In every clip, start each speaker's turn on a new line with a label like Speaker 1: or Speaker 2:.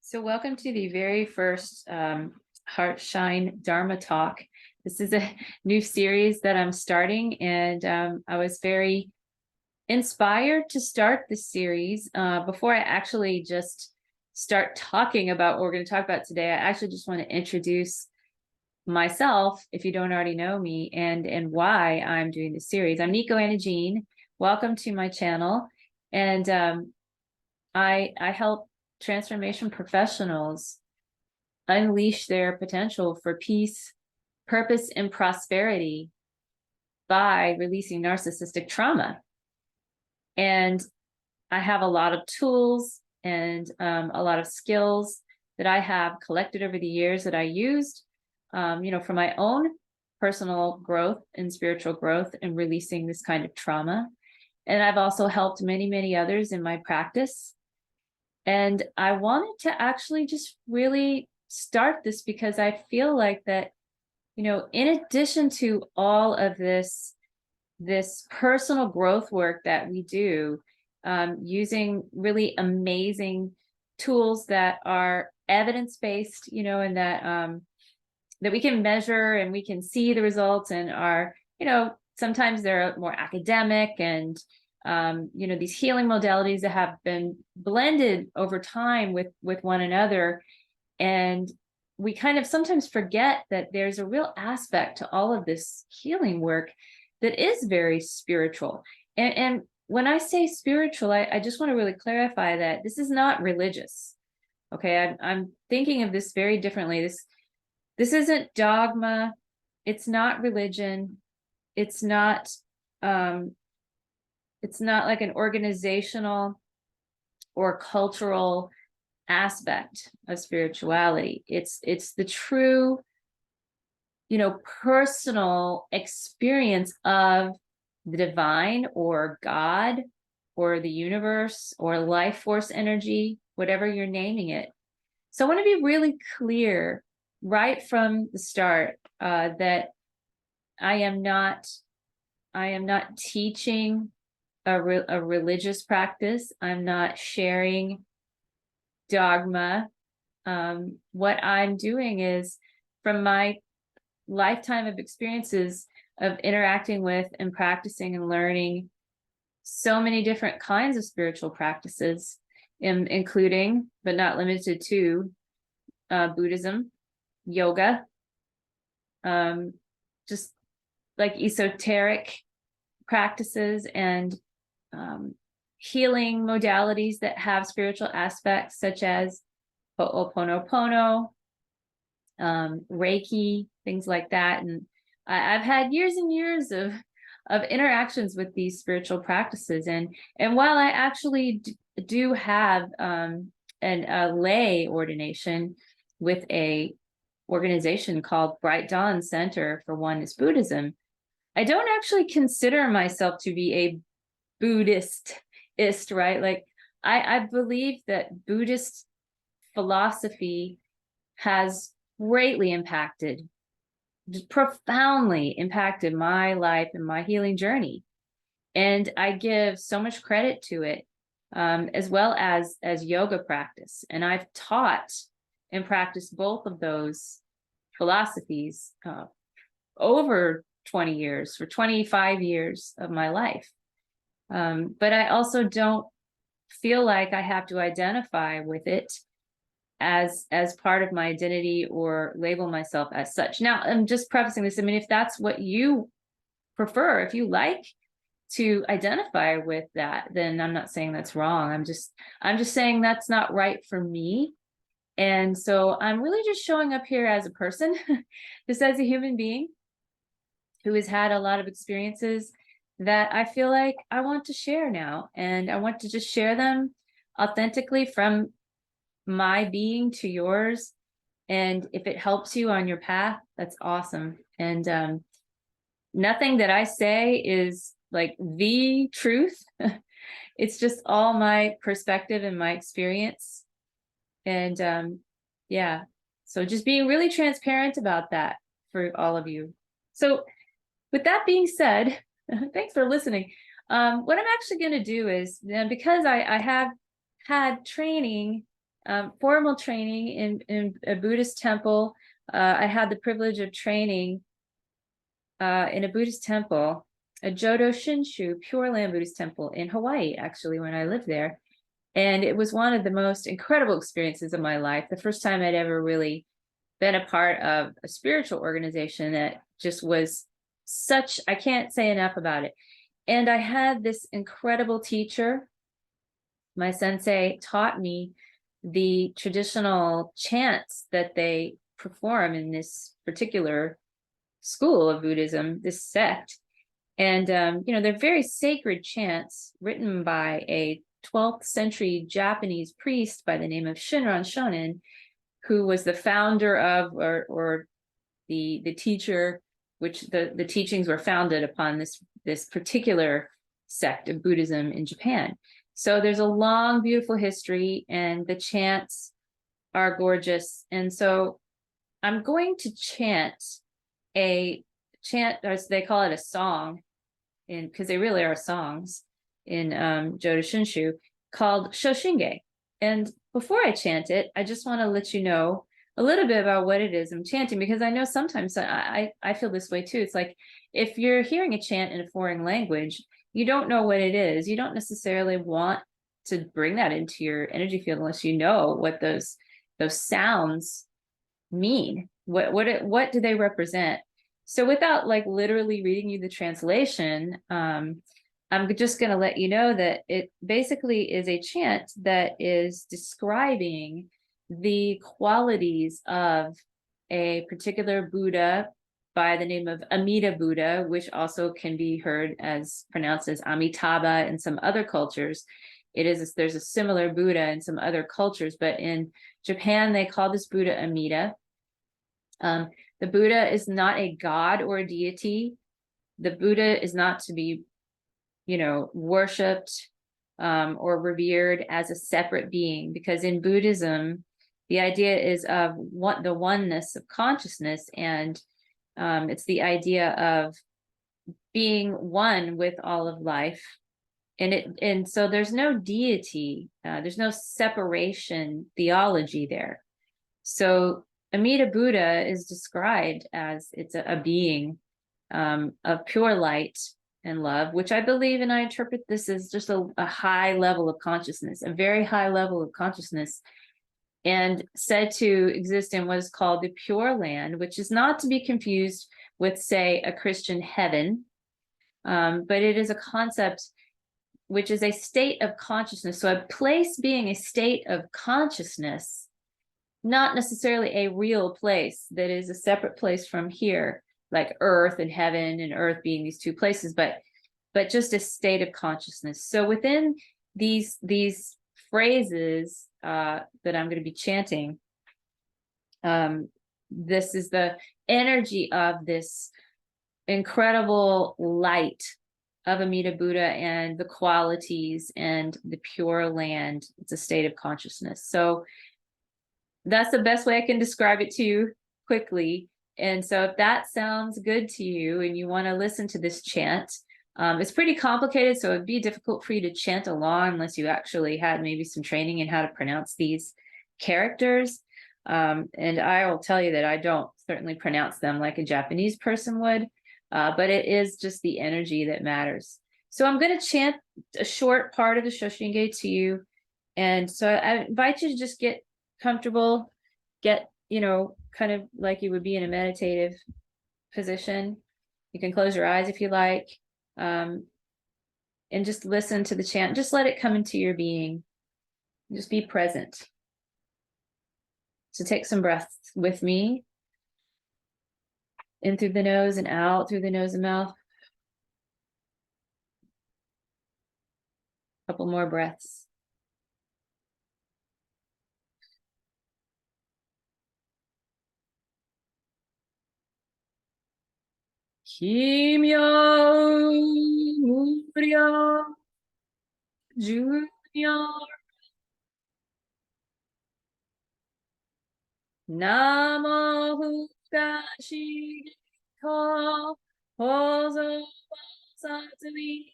Speaker 1: So welcome to the very first Heartshine Dharma talk. This is a new series that I'm starting, and I was very inspired to start this series. Before I actually just start talking about what we're going to talk about today, I actually just want to introduce myself, if you don't already know me, and why I'm doing this series. I'm Nico Anna Jean. Welcome to my channel, and I help transformation professionals unleash their potential for peace, purpose, and prosperity by releasing narcissistic trauma. And I have a lot of tools and a lot of skills that I have collected over the years that I used, for my own personal growth and spiritual growth and releasing this kind of trauma. And I've also helped many, many others in my practice. And I wanted to actually just really start this because I feel like that, in addition to all of this personal growth work that we do, using really amazing tools that are evidence-based, and that we can measure and we can see the results and are, sometimes they're more academic and these healing modalities that have been blended over time with one another. And we kind of sometimes forget that there's a real aspect to all of this healing work that is very spiritual. And when I say spiritual, I just want to really clarify that this is not religious. Okay, I'm thinking of this very differently. This isn't dogma. It's not religion. It's not like an organizational or cultural aspect of spirituality. It's the true, personal experience of the divine or God or the universe or life force energy, whatever you're naming it. So I want to be really clear right from the start that I am not teaching a religious practice. I'm not sharing dogma. What I'm doing is, from my lifetime of experiences of interacting with and practicing and learning so many different kinds of spiritual practices, including, but not limited to, Buddhism, yoga, just like esoteric practices and healing modalities that have spiritual aspects, such as Ho'oponopono, Reiki, things like that. And I've had years and years of interactions with these spiritual practices. And while I actually do have a lay ordination with a organization called Bright Dawn Center for Oneness Buddhism, I don't actually consider myself to be a Buddhist, right? Like I believe that Buddhist philosophy has greatly impacted, profoundly impacted my life and my healing journey. And I give so much credit to it, as well as yoga practice. And I've taught and practiced both of those philosophies over 20 years, for 25 years of my life. But I also don't feel like I have to identify with it as part of my identity or label myself as such. Now, I'm just prefacing this. I mean, if that's what you prefer, if you like to identify with that, then I'm not saying that's wrong. I'm just saying that's not right for me. And so I'm really just showing up here as a person, just as a human being who has had a lot of experiences that I feel like I want to share now. And I want to just share them authentically from my being to yours. And if it helps you on your path, that's awesome. And nothing that I say is like the truth. It's just all my perspective and my experience. And yeah, so just being really transparent about that for all of you. So with that being said, thanks for listening. What I'm actually going to do is, because I have had training formal training in a Buddhist temple. I had the privilege of training in a Buddhist temple, a Jodo Shinshu Pure Land Buddhist temple in Hawaii, actually, when I lived there. And it was one of the most incredible experiences of my life. The first time I'd ever really been a part of a spiritual organization that just was such, I can't say enough about it. And I had this incredible teacher. My sensei taught me the traditional chants that they perform in this particular school of Buddhism, this sect. And, they're very sacred chants written by a 12th century Japanese priest by the name of Shinran Shonin, who was the founder of, or the teacher, which the teachings were founded upon this particular sect of Buddhism in Japan. So there's a long, beautiful history, and the chants are gorgeous. And so I'm going to chant, or they call it a song, because they really are songs in Jodo Shinshu, called Shoshinge. And before I chant it, I just want to let you know a little bit about what it is I'm chanting, because I know sometimes I feel this way too. It's like, if you're hearing a chant in a foreign language, you don't know what it is. You don't necessarily want to bring that into your energy field unless you know what those sounds mean. What do they represent? So without like literally reading you the translation, I'm just going to let you know that it basically is a chant that is describing the qualities of a particular Buddha by the name of Amida Buddha, which also can be heard as pronounced as Amitabha in some other cultures. There's a similar Buddha in some other cultures, but in Japan, they call this Buddha Amida. The Buddha is not a god or a deity. The Buddha is not to be, worshipped or revered as a separate being, because in Buddhism, the idea is of the oneness of consciousness, and it's the idea of being one with all of life. And so there's no deity, there's no separation theology there. So Amida Buddha is described as it's a being of pure light and love, which I believe and I interpret this as just a high level of consciousness, a very high level of consciousness, and said to exist in what is called the Pure Land, which is not to be confused with, say, a Christian heaven, but it is a concept which is a state of consciousness. So a place being a state of consciousness, not necessarily a real place that is a separate place from here, like earth and heaven, and earth being these two places, but just a state of consciousness. So within these phrases that I'm going to be chanting, this is the energy of this incredible light of Amida Buddha and the qualities and the Pure Land. It's a state of consciousness. So that's the best way I can describe it to you quickly. And so if that sounds good to you and you want to listen to this chant, it's pretty complicated, so it'd be difficult for you to chant along unless you actually had maybe some training in how to pronounce these characters. And I will tell you that I don't certainly pronounce them like a Japanese person would, but it is just the energy that matters. So I'm going to chant a short part of the Shoshinge to you. And so I invite you to just get comfortable, get, kind of like you would be in a meditative position. You can close your eyes if you like, and just listen to the chant. Just let it come into your being. Just be present. So take some breaths with me, in through the nose and out through the nose and mouth. A couple more breaths. Kimyo Murya Junior Namo Hukashi Ko Hozo Satsui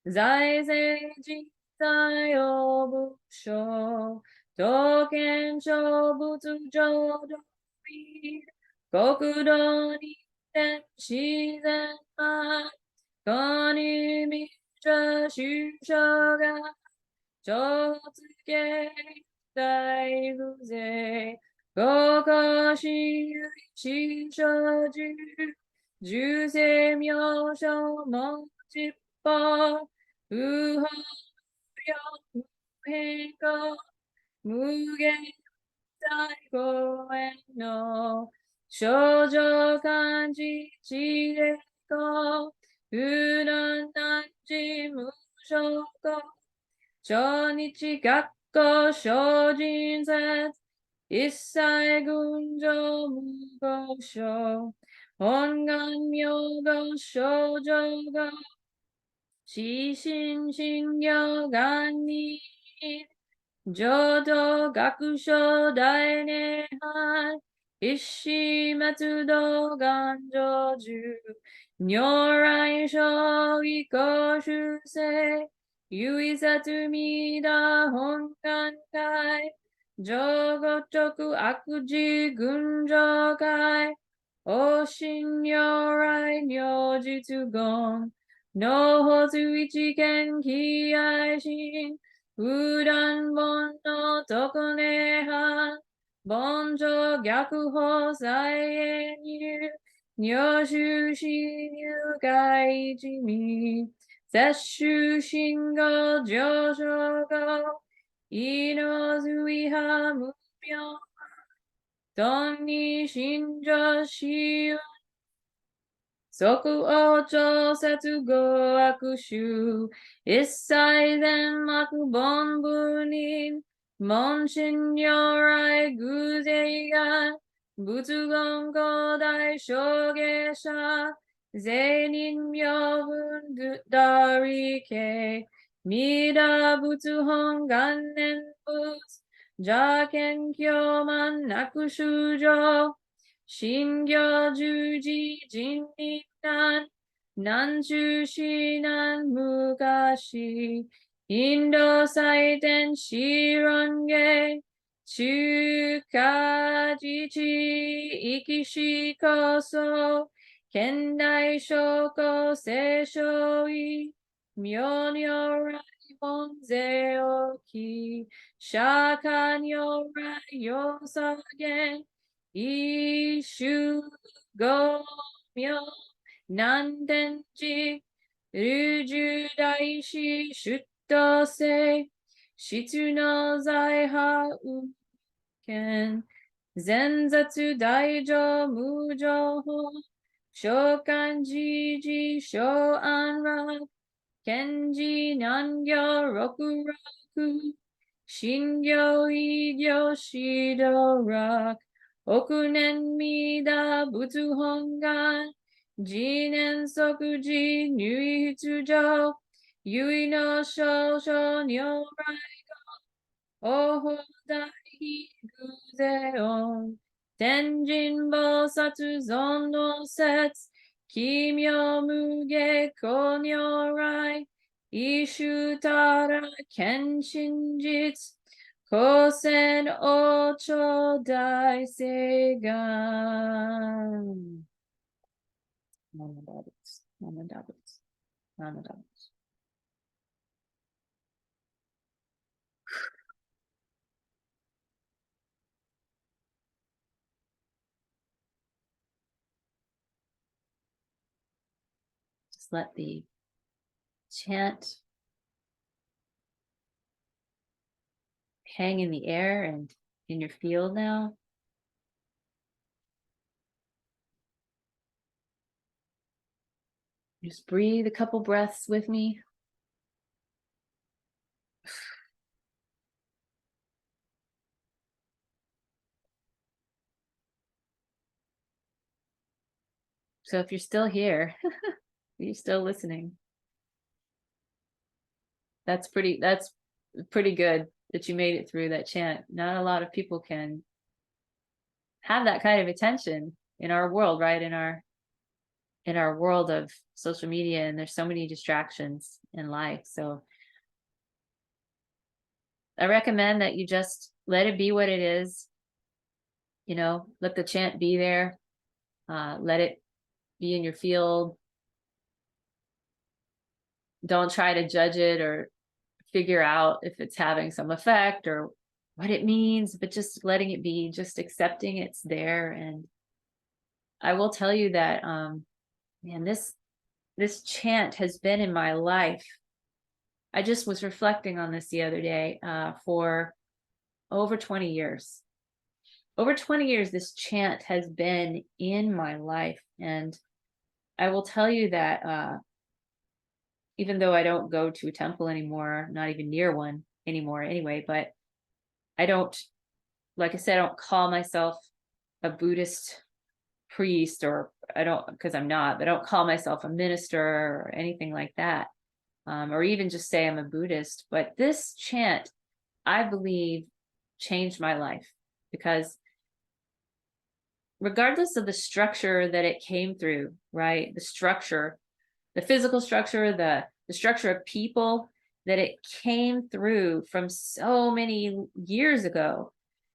Speaker 1: Zai Zenji 在お仏性、刀剣勝仏浄土理、国土に天自然万、こに見着主将が、超つけ大不税、五行しゆいし所住、十世名称もちっぽ、不法よ無変更、無限大公園の少女漢字地でと、不難難事無償と、超日学校精進説、一切群上無合唱、本願名号少女が、自心信行願に、浄土学書大涅槃、一子松道願成就、如来将棋公修正、唯殺弥陀本願会、上五直悪事群上会、お心如来如実言、のほつ一見喜愛心、普段本の特根派、凡上逆法再演入、入手し入外一味、摂取信号上昇号、意の随派無病、貪に信条し運、即応調節語悪臭、一切善悪本部人、門心如来偶然願、仏言古代証下者、税人名分大理系、弥陀仏本元年仏、邪見教満なく修上、信行十字人民難、南中市南昔、インド祭典シロンゲ、中華自治生きしこそ、現代証拠聖書医、妙如来本税置き、釈迦如来要素言、一種五名南天寺、宇宙大師出頭聖、質の財派右見、前雑大乗無情法、召喚時事小安楽、賢治南行六六、新行異行指導楽、億年弥陀仏本願、次年即時入出場、唯の少々如来語、お法大悲偶然音、天神菩薩尊の説、奇妙無下光如来、一種たら見真実、光線王朝大聖願。None of that is. None of that is. None of that is. Just let the chant hang in the air and in your field now. Just breathe a couple breaths with me. So if you're still here, you're still listening. That's pretty good that you made it through that chant. Not a lot of people can have that kind of attention in our world, right? In our world of social media, and there's so many distractions in life. So I recommend that you just let it be what it is. Let the chant be there. Let it be in your field. Don't try to judge it or figure out if it's having some effect or what it means, but just letting it be, just accepting it's there. And I will tell you that, man, this chant has been in my life. I just was reflecting on this the other day, for over 20 years. Over 20 years, this chant has been in my life. And I will tell you that, even though I don't go to a temple anymore, not even near one anymore anyway, but I don't, like I said, I don't call myself a Buddhist priest, or I don't, because I'm not, but I don't call myself a minister or anything like that, or even just say I'm a Buddhist. But this chant, I believe, changed my life, because regardless of the structure that it came through, right? The structure, the physical structure, the structure of people that it came through from so many years ago,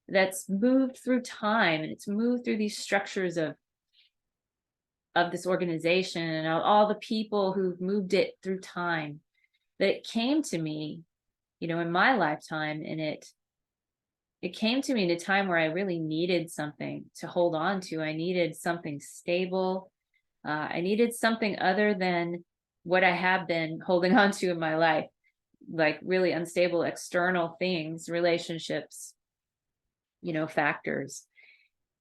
Speaker 1: that's moved through time, and it's moved through these structures of this organization and all the people who've moved it through time, that it came to me, in my lifetime. And it came to me in a time where I really needed something to hold on to. I needed something stable. I needed something other than what I have been holding on to in my life, like really unstable external things, relationships, factors.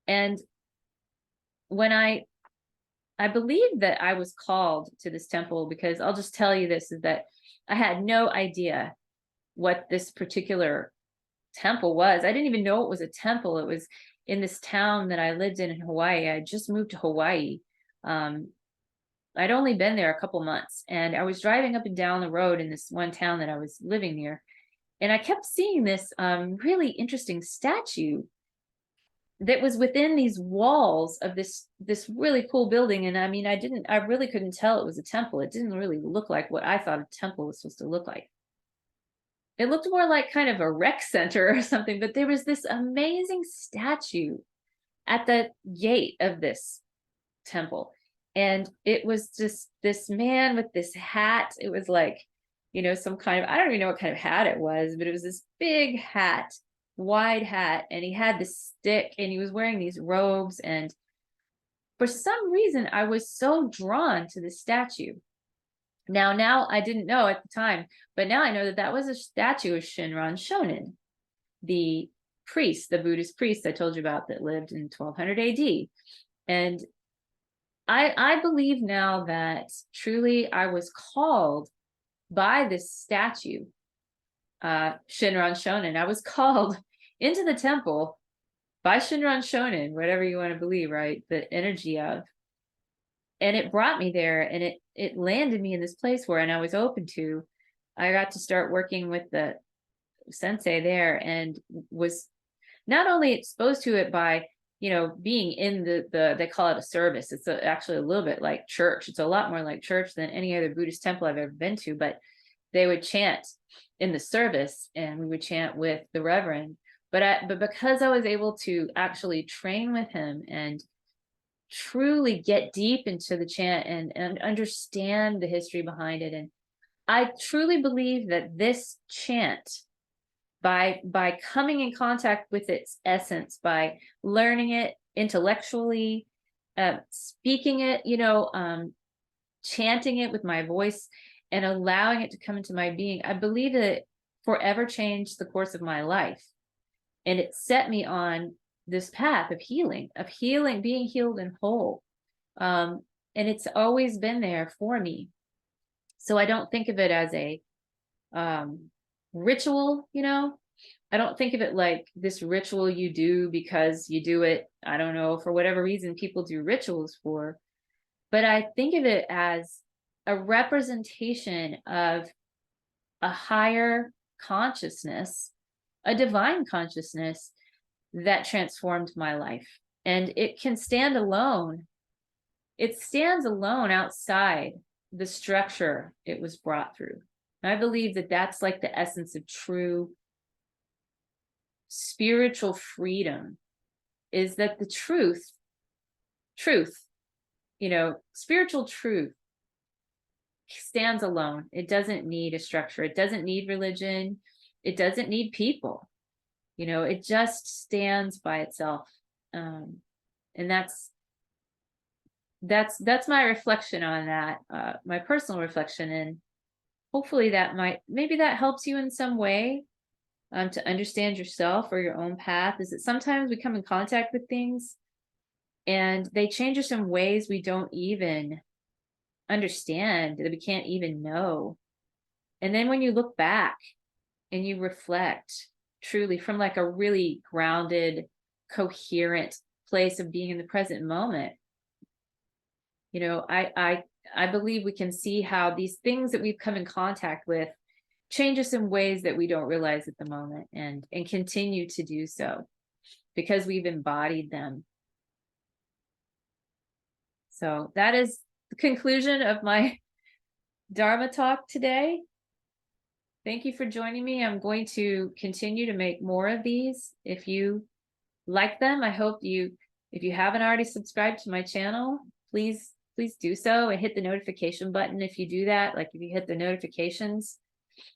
Speaker 1: And when I believe that I was called to this temple, because I'll just tell you this, is that I had no idea what this particular temple was. I didn't even know it was a temple. It was in this town that I lived in Hawaii. I just moved to Hawaii. I'd only been there a couple months, and I was driving up and down the road in this one town that I was living near, and I kept seeing this really interesting statue that was within these walls of this really cool building. And I mean, I really couldn't tell it was a temple. It didn't really look like what I thought a temple was supposed to look like. It looked more like kind of a rec center or something, but there was this amazing statue at the gate of this temple. And it was just this man with this hat. It was like, some kind of, I don't even know what kind of hat it was, but it was this big hat, wide hat. And he had this stick, and he was wearing these robes. And for some reason, I was so drawn to the statue. Now I didn't know at the time, but now I know that that was a statue of Shinran Shonin, the priest, the Buddhist priest I told you about that lived in 1200 AD. And I believe now that truly I was called by this statue, Shinran Shonin. I was called into the temple by Shinran Shonin, whatever you want to believe, right? The energy of. And it brought me there, and it landed me in this place where, and I was open to, I got to start working with the sensei there, and was not only exposed to it by, being in the they call it a service. It's actually a little bit like church. It's a lot more like church than any other Buddhist temple I've ever been to, but they would chant in the service, and we would chant with the reverend. But because I was able to actually train with him and truly get deep into the chant and understand the history behind it. And I truly believe that this chant, by coming in contact with its essence, by learning it intellectually, speaking it, chanting it with my voice and allowing it to come into my being, I believe that it forever changed the course of my life. And it set me on this path of healing, being healed and whole. And it's always been there for me. So I don't think of it as a ritual, I don't think of it like this ritual you do because you do it, I don't know, for whatever reason people do rituals for. But I think of it as a representation of a higher consciousness, a divine consciousness that transformed my life. And it can stand alone. It stands alone outside the structure it was brought through. And I believe that that's like the essence of true spiritual freedom is that the truth, spiritual truth stands alone. It doesn't need a structure. It doesn't need religion. It doesn't need people. It just stands by itself. And that's my reflection on that, my personal reflection. And hopefully maybe that helps you in some way, to understand yourself or your own path. Is that sometimes we come in contact with things and they change us in ways we don't even understand, that we can't even know. And then when you look back and you reflect truly from like a really grounded, coherent place of being in the present moment, I believe we can see how these things that we've come in contact with change us in ways that we don't realize at the moment, and continue to do so because we've embodied them. So that is the conclusion of my Dharma talk today. Thank you for joining me. I'm going to continue to make more of these. If you like them, I hope if you haven't already subscribed to my channel, please do so and hit the notification button. If you do that, like if you hit the notifications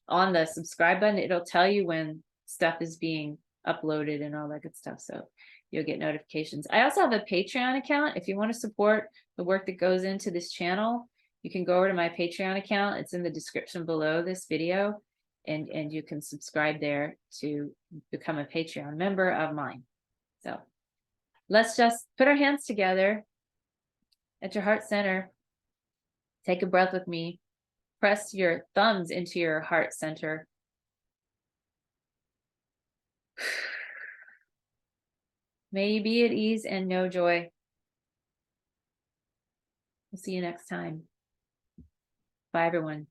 Speaker 1: on the subscribe button, it'll tell you when stuff is being uploaded and all that good stuff. So you'll get notifications. I also have a Patreon account. If you want to support the work that goes into this channel, you can go over to my Patreon account. It's in the description below this video, and you can subscribe there to become a Patreon member of mine. So let's just put our hands together at your heart center. Take a breath with me. Press your thumbs into your heart center. May you be at ease and know joy. We'll see you next time. Bye, everyone.